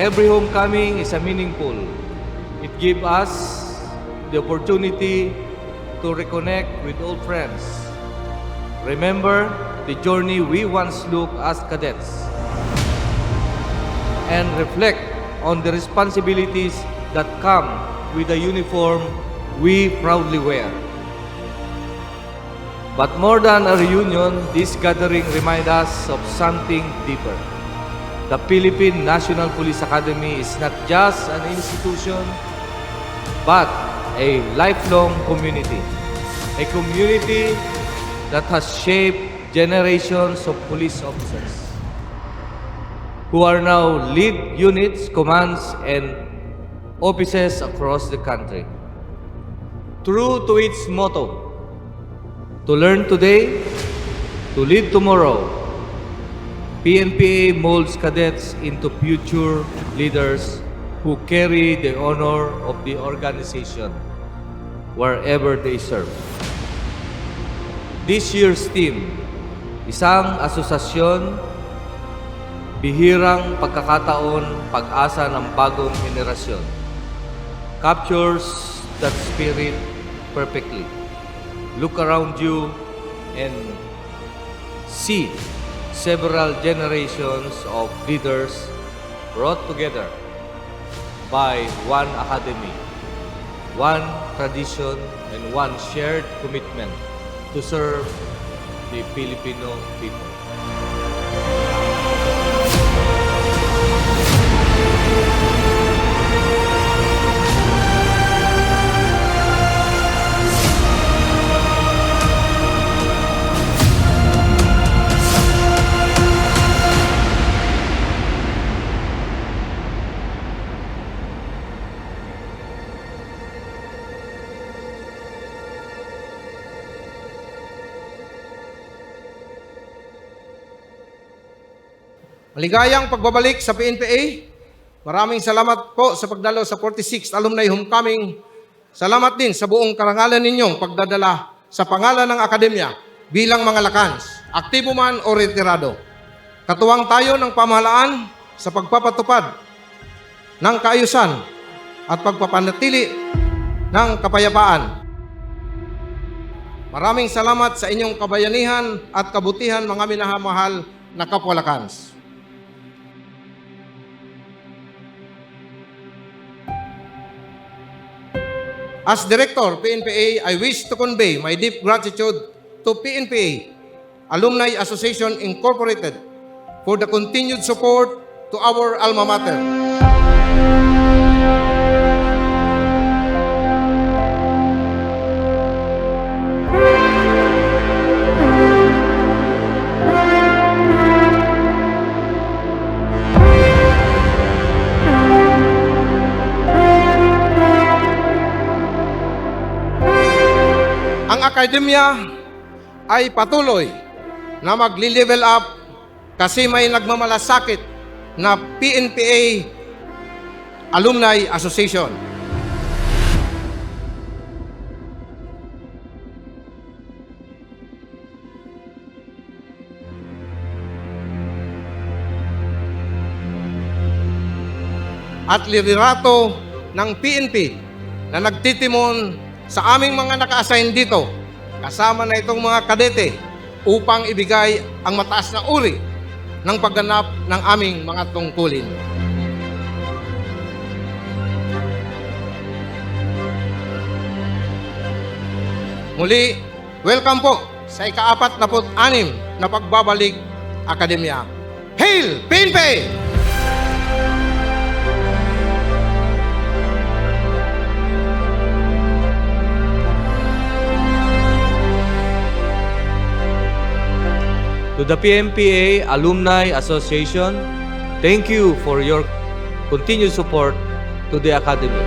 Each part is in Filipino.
Every homecoming is a meaningful. It gives us the opportunity to reconnect with old friends. Remember the journey we once took as cadets and reflect on the responsibilities that come with the uniform we proudly wear. But more than a reunion, this gathering reminds us of something deeper. The Philippine National Police Academy is not just an institution, but a lifelong community. A community that has shaped generations of police officers who are now lead units, commands, and offices across the country. True to its motto, to learn today, to lead tomorrow, PNPA molds cadets into future leaders who carry the honor of the organization wherever they serve. This year's theme, Isang Asosasyon, Bihirang Pagkakataon, Pag-asa ng Bagong Henerasyon, captures that spirit perfectly. Look around you and see several generations of leaders brought together by one academy, one tradition, and one shared commitment to serve the Filipino people. Maligayang pagbabalik sa PNPA. Maraming salamat po sa pagdalo sa 46th Alumni Homecoming. Salamat din sa buong karangalan ninyong pagdadala sa pangalan ng akademya bilang mga lakans, aktibo man o retirado. Katuwang tayo ng pamahalaan sa pagpapatupad ng kaayusan at pagpapanatili ng kapayapaan. Maraming salamat sa inyong kabayanihan at kabutihan, mga minamahal na kapwa lakans. As Director, PNPA, I wish to convey my deep gratitude to PNPA, Alumni Association Incorporated, for the continued support to our alma mater. Ang akademya ay patuloy na magli-level up kasi may nagmamalasakit na PNPA Alumni Association. At liderato ng PNP na nagtitimon sa aming mga naka-assign dito, kasama na itong mga kadete, upang ibigay ang mataas na uri ng pagganap ng aming mga tungkulin. Muli, welcome po sa ika-46 na pagbabalik akademya. Hail PNP! To the PNPA Alumni Association, thank you for your continued support to the Academy.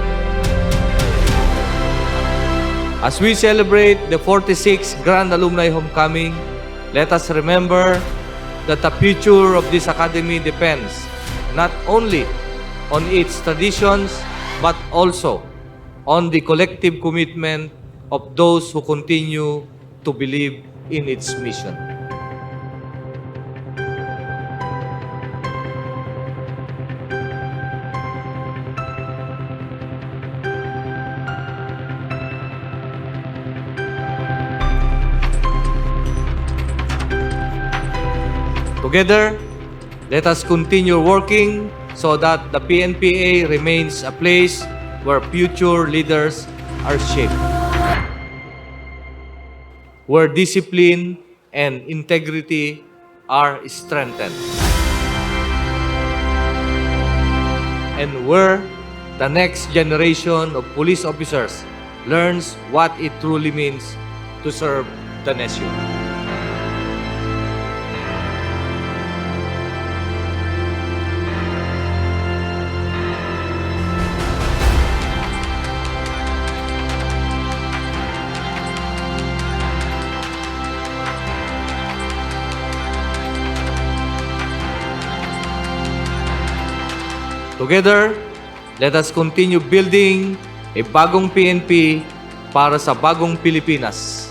As we celebrate the 46th Grand Alumni Homecoming, let us remember that the future of this Academy depends not only on its traditions, but also on the collective commitment of those who continue to believe in its mission. Together, let us continue working so that the PNPA remains a place where future leaders are shaped, where discipline and integrity are strengthened, and where the next generation of police officers learns what it truly means to serve the nation. Together, let us continue building a bagong PNP para sa bagong Pilipinas.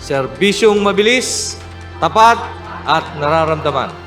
Serbisyong mabilis, tapat at nararamdaman.